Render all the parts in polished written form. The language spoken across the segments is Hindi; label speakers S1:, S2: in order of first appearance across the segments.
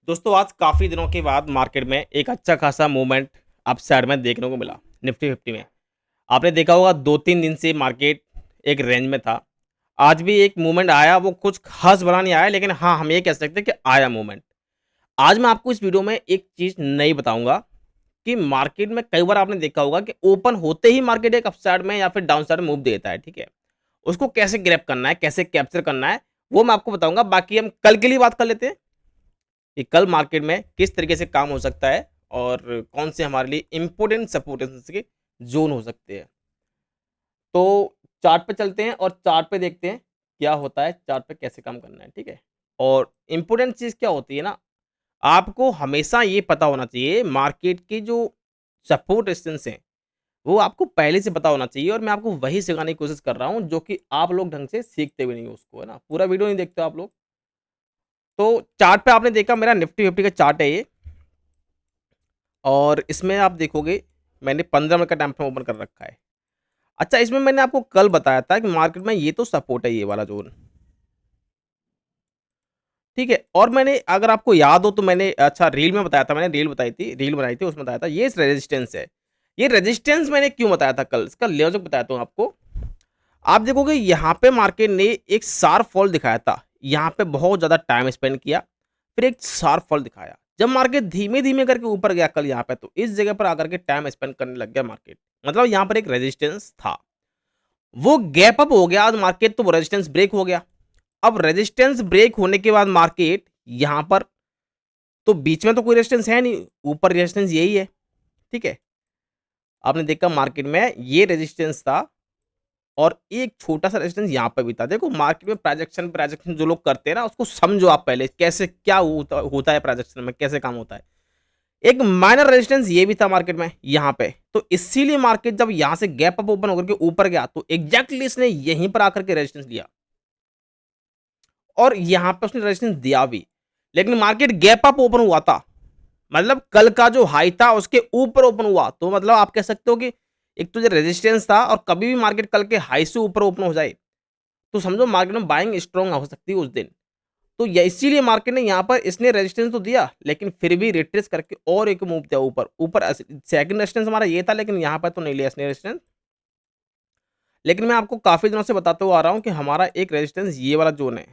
S1: दोस्तों आज काफ़ी दिनों के बाद मार्केट में एक अच्छा खासा मूवमेंट अप साइड में देखने को मिला निफ्टी 50 में। आपने देखा होगा 2-3 दिन से मार्केट एक रेंज में था। आज भी एक मूवमेंट आया, वो कुछ खास बड़ा नहीं आया, लेकिन हाँ, हम ये कह सकते हैं कि आया मूवमेंट। आज मैं आपको इस वीडियो में एक चीज़ नई बताऊँगा कि मार्केट में कई बार आपने देखा होगा कि ओपन होते ही मार्केट एक अप साइड में या फिर डाउन साइड में मूव देता है, ठीक है? उसको कैसे ग्रैब करना है, कैसे कैप्चर करना है, वो मैं आपको बताऊँगा। बाकी हम कल के लिए बात कर लेते हैं कि कल मार्केट में किस तरीके से काम हो सकता है और कौन से हमारे लिए इम्पोर्टेंट सपोर्टेंस के जोन हो सकते हैं। तो चार्ट पे चलते हैं और चार्ट पे देखते हैं क्या होता है, चार्ट पे कैसे काम करना है, ठीक है? और इम्पोर्टेंट चीज़ क्या होती है ना, आपको हमेशा ये पता होना चाहिए मार्केट की जो सपोर्ट रेजिस्टेंस हैं, वो आपको पहले से पता होना चाहिए और मैं आपको वही सिखाने की कोशिश कर रहा हूँ जो कि आप लोग ढंग से सीखते भी नहीं हो उसको, है ना? पूरा वीडियो नहीं देखते हो आप लोग। तो चार्ट पे आपने देखा मेरा निफ्टी 50 का चार्ट है ये। और इसमें आप देखोगे मैंने 15 मिनट का टाइम फ्रेम ओपन कर रखा है। अच्छा, इसमें मैंने आपको कल बताया था कि मार्केट में ये तो सपोर्ट है, ये वाला ज़ोन, ठीक है? और मैंने अगर आपको याद हो तो मैंने अच्छा रील में बताया था, मैंने रील बताई थी, रील बनाई थी, उसमें बताया था ये रेजिस्टेंस है। ये रेजिस्टेंस मैंने क्यों बताया था कल, इसका लॉजिक बताता हूँ आपको। आप देखोगे यहाँ पे मार्केट ने एक शार्प फॉल दिखाया था। यहाँ पे बहुत ज़्यादा टाइम स्पेंड किया, फिर एक शार्प फॉल दिखाया। जब मार्केट धीमे-धीमे करके ऊपर गया कल यहाँ पे, तो इस जगह पर आकर के टाइम स्पेंड करने लग गया मार्केट। मतलब यहाँ पर एक रेजिस्टेंस था। वो गैप अप हो गया आज मार्केट, तो वो रेजिस्टेंस ब्रेक हो गया। अब रेजिस्टेंस ब्रेक होने के बाद मार्केट यहाँ पर, तो बीच में तो कोई रेजिस्टेंस है नहीं, ऊपर रेजिस्टेंस यही है, ठीक है? आपने देखा मार्केट में ये रेजिस्टेंस था और एक छोटा-सा रेजिस्टेंस यहाँ पे भी था। देखो मार्केट में प्राइजेक्शन जो लोग करते हैं ना, उसको समझो आप पहले कैसे क्या होता होता है प्राइजेक्शन में, कैसे काम होता है। एक माइनर रेजिस्टेंस ये भी था मार्केट में यहाँ पे, तो इसीलिए मार्केट जब यहाँ से गैप अप ओपन होकर के ऊपर गया, तो एग्ज़ैक्टली इसने यहीं पर आकर के रेजिस्टेंस लिया और यहाँ पे उसने रेजिस्टेंस दिया भी। लेकिन मार्केट गैप अप ओपन हुआ था, मतलब कल का जो हाई था उसके ऊपर ओपन हुआ, तो मतलब आप कह सकते हो कि एक तो जो रेजिस्टेंस था, और कभी भी मार्केट कल के हाई से ऊपर ओपन हो जाए तो समझो मार्केट में बाइंग स्ट्रांग हो सकती है उस दिन। तो ये इसीलिए मार्केट ने यहाँ पर इसने रेजिस्टेंस तो दिया, लेकिन फिर भी रिट्रेस करके और एक मूव दिया ऊपर। ऊपर सेकंड रेजिस्टेंस हमारा ये था, लेकिन यहाँ पर तो नहीं लिया इसने रेजिस्टेंस। लेकिन मैं आपको काफ़ी दिनों से बताते हुए आ रहा हूँ कि हमारा एक रेजिस्टेंस ये वाला ज़ोन है।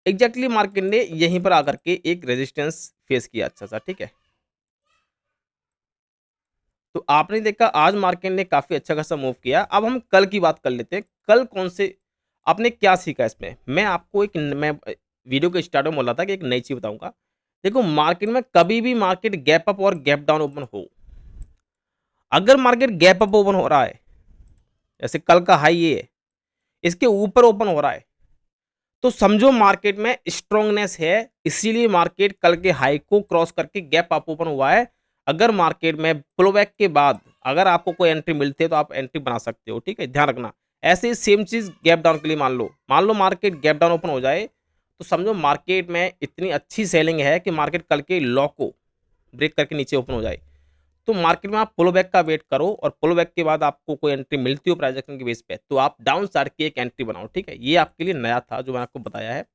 S1: एग्ज़ैक्टली मार्केट ने यहीं पर आकर के एक रेजिस्टेंस फेस किया अच्छा-सा, ठीक है? तो आपने देखा आज मार्केट ने काफ़ी अच्छा खासा मूव किया। अब हम कल की बात कर लेते हैं। कल कौन से आपने क्या सीखा इसमें? मैं आपको वीडियो के स्टार्ट में बोला था कि एक नई चीज़ बताऊँगा। देखो मार्केट में कभी भी मार्केट गैप अप और गैप डाउन ओपन हो, अगर मार्केट गैप अप ओपन हो रहा है, जैसे कल का हाई ये है, इसके ऊपर ओपन हो रहा है, तो समझो मार्केट में स्ट्रांगनेस है, इसीलिए मार्केट कल के हाई को क्रॉस करके गैप अप ओपन हुआ है। अगर मार्केट में पुलबैक के बाद अगर आपको कोई एंट्री मिलती है तो आप एंट्री बना सकते हो, ठीक है? ध्यान रखना। ऐसे ही सेम चीज़ गैप डाउन के लिए मान लो मार्केट गैप डाउन ओपन हो जाए, तो समझो मार्केट में इतनी अच्छी सेलिंग है कि मार्केट कल के लो को ब्रेक करके नीचे ओपन हो जाए। तो मार्केट में आप पुल बैक का वेट करो और पुल बैक के बाद आपको कोई एंट्री मिलती हो प्राइस एक्शन के बेस पे, तो आप डाउन साइड की एक एंट्री बनाओ, ठीक है? ये आपके लिए नया था जो मैंने आपको बताया है।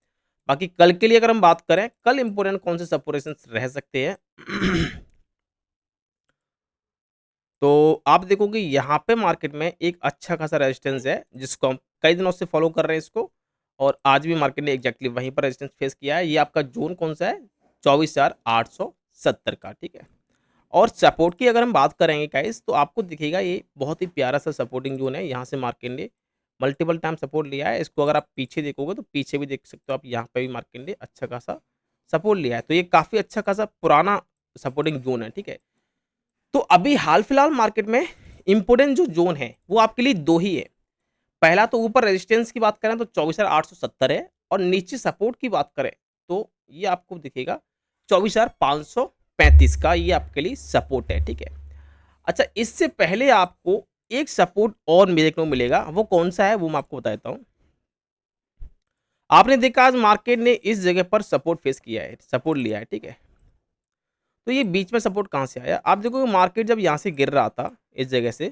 S1: बाकी कल के लिए अगर हम बात करें, कल इंपोर्टेंट कौन से सपोर्टेशंस रह सकते हैं? तो आप देखोगे यहाँ पे मार्केट में एक अच्छा खासा रेजिस्टेंस है, जिसको हम कई दिनों से फॉलो कर रहे हैं इसको, और आज भी मार्केट ने एग्जैक्टली वहीं पर रेजिस्टेंस फेस किया है। ये आपका जोन कौन सा है? 24,870 का, ठीक है? और सपोर्ट की अगर हम बात करेंगे गाइस, तो आपको दिखेगा ये बहुत ही प्यारा सा सपोर्टिंग जोन है। यहाँ से मार्केट ने मल्टीपल टाइम सपोर्ट लिया है। इसको अगर आप पीछे देखोगे तो पीछे भी देख सकते हो आप, यहाँ पे भी मार्केट ने अच्छा खासा सपोर्ट लिया है। तो ये काफ़ी अच्छा खासा पुराना सपोर्टिंग जोन है, ठीक है? तो अभी हाल-फिलहाल मार्केट में इम्पोर्टेंट जो जोन है, वो आपके लिए 2 ही है। पहला तो ऊपर रेजिस्टेंस की बात करें तो 24,870 है, और नीचे सपोर्ट की बात करें तो ये आपको दिखेगा 24,535 का, ये आपके लिए सपोर्ट है, ठीक है? अच्छा, इससे पहले आपको एक सपोर्ट और देखने को मिलेगा, वो कौन-सा है वो मैं आपको बता देता हूँ। आपने देखा आज मार्केट ने इस जगह पर सपोर्ट फेस किया है, सपोर्ट लिया है, ठीक है? तो ये बीच में सपोर्ट कहाँ से आया? आप देखोगे मार्केट जब यहाँ से गिर रहा था इस जगह से,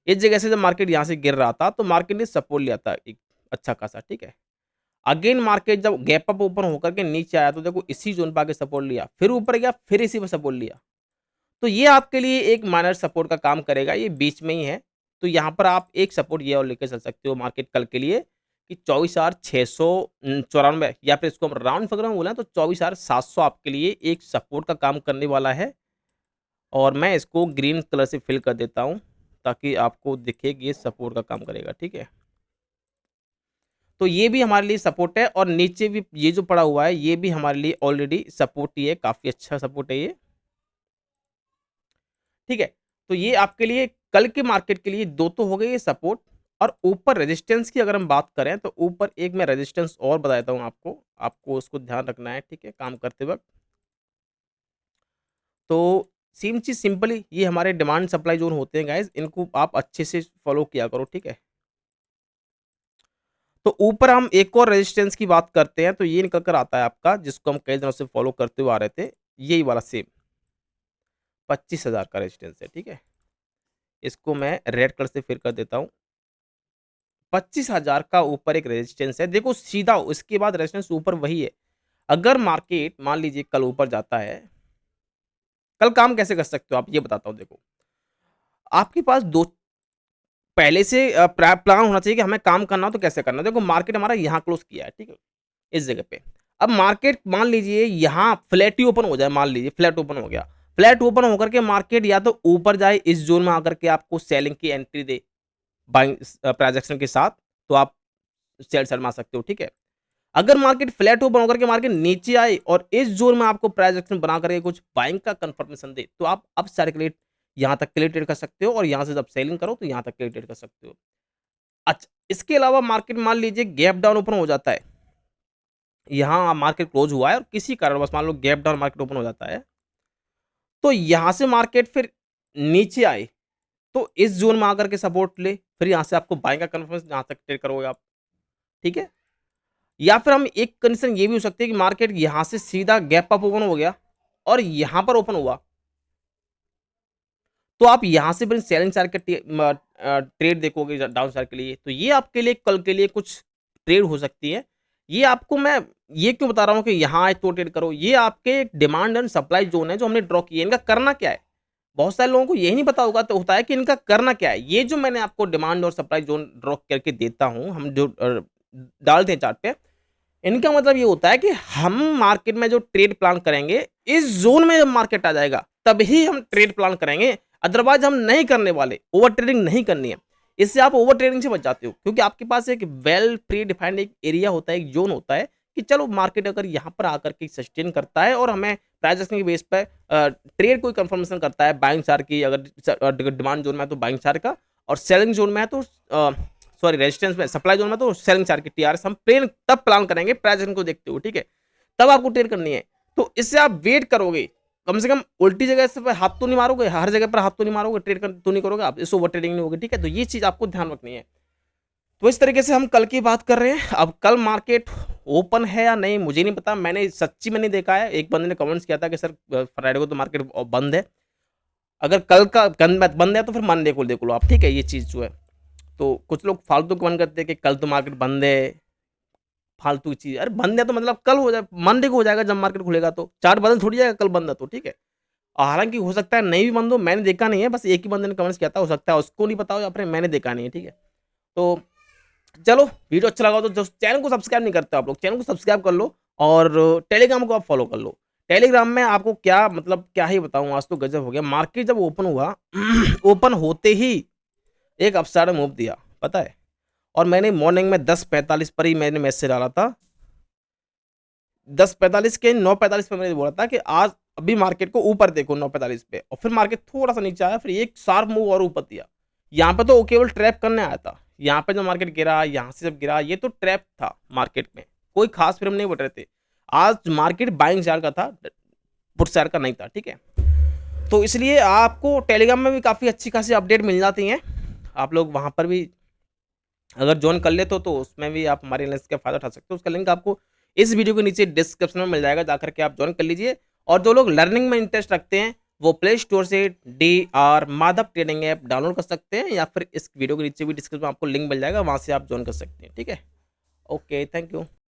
S1: इस जगह से जब मार्केट यहाँ से गिर रहा था तो मार्केट ने सपोर्ट लिया था एक अच्छा खासा, ठीक है। अगेन मार्केट जब गैप अप ओपन होकर के नीचे आया तो देखो इसी जोन पे आके सपोर्ट लिया, फिर ऊपर गया, फिर इसी पे सपोर्ट लिया। तो ये आपके लिए एक माइनर सपोर्ट का काम करेगा, ये बीच में ही है। तो यहाँ पर आप एक सपोर्ट ये और लेके चल सकते हो मार्केट कल के लिए कि 24,694 या फिर इसको हम राउंड फिगर में बोलें तो 24,700 आपके लिए एक सपोर्ट का काम करने वाला है। और मैं इसको ग्रीन कलर से फिल कर देता हूँ ताकि आपको दिखे कि ये सपोर्ट का काम करेगा, ठीक है। तो ये भी हमारे लिए सपोर्ट है और नीचे भी ये जो पड़ा हुआ है ये भी हमारे लिए ऑलरेडी सपोर्ट ही है, काफ़ी अच्छा सपोर्ट है ये, ठीक है। तो ये आपके लिए कल के मार्केट के लिए 2 तो हो गए ये सपोर्ट। और ऊपर रेजिस्टेंस की अगर हम बात करें तो ऊपर एक मैं रेजिस्टेंस और बता देता हूँ आपको, आपको उसको ध्यान रखना है, ठीक है, काम करते वक़्त। तो सेम चीज़ सिंपली ये हमारे डिमांड सप्लाई ज़ोन होते हैं गाइज़, इनको आप अच्छे से फ़ॉलो किया करो, ठीक है। तो ऊपर हम एक और रेजिस्टेंस की बात करते हैं तो ये निकल कर आता है आपका जिसको हम कई दिनों से फ़ॉलो करते हुए आ रहे थे, यही वाला सेम 25,000 का रेजिस्टेंस है, ठीक है। इसको मैं रेड कलर से फिर कर देता हूँ। 25,000 का ऊपर एक रेजिस्टेंस है, देखो सीधा उसके बाद रेजिस्टेंस ऊपर वही है। अगर मार्केट मान लीजिए कल ऊपर जाता है, कल काम कैसे कर सकते हो आप ये बताता हूँ देखो। आपके पास 2 पहले से प्लान होना चाहिए कि हमें काम करना हो तो कैसे करना है। देखो मार्केट हमारा यहाँ क्लोज़ किया है, ठीक है, इस जगह पे। अब मार्केट मान लीजिए यहाँ फ्लैट ही ओपन हो जाए, मान लीजिए फ्लैट ओपन हो गया। फ्लैट ओपन होकर के मार्केट या तो ऊपर जाए इस ज़ोन में आकर के आपको सेलिंग की एंट्री दे, बाइंग प्राइस एक्शन के साथ, तो आप सेल सेल मार सकते हो, ठीक है। अगर मार्केट फ्लैट ओपन होकर के मार्केट नीचे आए और इस ज़ोन में आपको प्राइस एक्शन बना करके कुछ बाइंग का कंफर्मेशन दे, तो आप अप साइड के लिए यहाँ तक के लिए ट्रेड कर सकते हो और यहाँ से जब सेलिंग करो तो यहाँ तक के लिए ट्रेड कर सकते हो। अच्छा, इसके अलावा मार्केट मान लीजिए गैप डाउन ओपन हो जाता है। यहाँ मार्केट क्लोज़ हुआ है और किसी कारणवश मान लो गैप डाउन मार्केट ओपन हो जाता है। तो यहाँ से मार्केट फिर नीचे आए, तो इस ज़ोन में आकर के सपोर्ट ले, फिर यहाँ से आपको बाइंग का कन्फर्मेशन जहाँ तक ट्रेड करोगे आप, ठीक है? या फिर हम एक कंडीशन ये भी हो सकती है कि मार्केट यहाँ से सीधा गैप अप ओपन हो गया और यहाँ पर ओपन हुआ, तो आप यहाँ से फिर सेलिंग साइड का ट्रेड देखोगे डाउन साइड के लिए, तो ये आपके लिए कल के लिए कुछ ट्रेड हो सकती है। ये आपको मैं ये क्यों बता रहा हूँ कि यहाँ आए तो ट्रेड करो, ये आपके डिमांड एंड सप्लाई ज़ोन है जो हमने ड्रॉ किए हैं, इनका करना क्या है? बहुत सारे लोगों को यही नहीं पता होगा तो होता है कि इनका करना क्या है? ये जो मैंने आपको डिमांड और सप्लाई ज़ोन ड्रॉ करके देता हूँ, हम जो डालते हैं चार्ट पे, इनका मतलब ये होता है कि हम मार्केट में जो ट्रेड प्लान करेंगे, इस ज़ोन में जब मार्केट आ जाएगा, तभी हम ट्रेड प्लान करेंगे, अदरवाइज़ हम नहीं करने वाले, ओवर ट्रेडिंग नहीं करनी है। इससे आप ओवर ट्रेडिंग से बच जाते हो क्योंकि आपके पास एक वेल प्री डिफाइंड एक एरिया होता है, एक ज़ोन होता है कि चलो मार्केट अगर यहाँ पर आकर के सस्टेन करता है और हमें प्राइस एक्शन के बेस पे ट्रेड कोई कंफर्मेशन करता है बाइंग चार्ट की, अगर डिमांड ज़ोन में है तो बाइंग चार्ट का और सेलिंग ज़ोन में है तो सॉरी रेजिस्टेंस में सप्लाई जोन में तो सेलिंग चार्ट की टीआरएस हम तब प्लान करेंगे प्राइस एक्शन को देखते हुए, ठीक है, तब आपको ट्रेड करनी है। तो इससे आप वेट करोगे, कम से कम उल्टी जगह से हाथ तो नहीं मारोगे, हर जगह पर हाथ तो नहीं मारोगे, ट्रेड तो नहीं करोगे आप, इससे ओवर ट्रेडिंग नहीं होगी, ठीक है। तो ये चीज़ आपको ध्यान रखनी है। तो इस तरीके से हम कल की बात कर रहे हैं। अब कल मार्केट ओपन है या नहीं मुझे नहीं पता, मैंने सच्ची में नहीं देखा है। एक बंदे ने कमेंट्स किया था कि सर फ्राइडे को तो मार्केट बंद है, अगर कल का बंद है तो फिर मंडे को देख लो आप, ठीक है, ये चीज़ जो है। तो कुछ लोग फालतू कमेंट करते हैं कि कल तो मार्केट बंद है, फालतू चीज़, अरे बंद है तो मतलब कल हो जाए, मंडे को हो जाएगा जब मार्केट खुलेगा, तो चार्ट बदल थोड़ी जाएगा कल बंद है तो, ठीक है। हालांकि हो सकता है नहीं भी बंद हो, मैंने देखा नहीं है, बस एक ही बंदे ने कमेंट्स किया था, हो सकता है उसको नहीं पता हो या फिर मैंने देखा नहीं है, ठीक है। तो चलो वीडियो अच्छा लगा हो तो जो चैनल को सब्सक्राइब नहीं करते आप लोग, चैनल को सब्सक्राइब कर लो और टेलीग्राम को आप फॉलो कर लो। टेलीग्राम में आपको क्या मतलब क्या ही बताऊँ, आज तो गजब हो गया। मार्केट जब ओपन हुआ ओपन होते ही एक अपसाइड मूव दिया, पता है, और मैंने मॉर्निंग में 10:45 पर ही मैंने मैसेज डाला था, 10:45 के 9:45 पे मैंने बोला था कि आज अभी मार्केट को ऊपर देखो 9:45 पे, और फिर मार्केट थोड़ा सा नीचे आया, फिर एक शार्प मूव और ऊपर दिया। यहाँ पे तो वो केवल ट्रैप करने आया था, यहाँ पे जब मार्केट गिरा, यहाँ से जब गिरा, ये तो ट्रैप था मार्केट में, कोई खास फिर हम नहीं बट रहे थे। आज मार्केट बाइंग साइड का था, पुट साइड का नहीं था, ठीक है। तो इसलिए आपको टेलीग्राम में भी काफ़ी अच्छी खासी अपडेट मिल जाती हैं, आप लोग वहाँ पर भी अगर ज्वाइन कर लेते हो तो उसमें भी आप हमारे एनालिसिस का फ़ायदा उठा सकते हो। उसका लिंक आपको इस वीडियो के नीचे डिस्क्रिप्शन में मिल जाएगा, जाकर के आप ज्वाइन कर लीजिए। और जो लोग लर्निंग में इंटरेस्ट रखते हैं वो प्ले स्टोर से DR Madhav trading app download कर सकते हैं, या फिर इस वीडियो के नीचे भी डिस्क्रिप्शन में आपको लिंक मिल जाएगा, वहाँ से आप ज्वाइन कर सकते हैं। ठीक है, ओके, थैंक यू।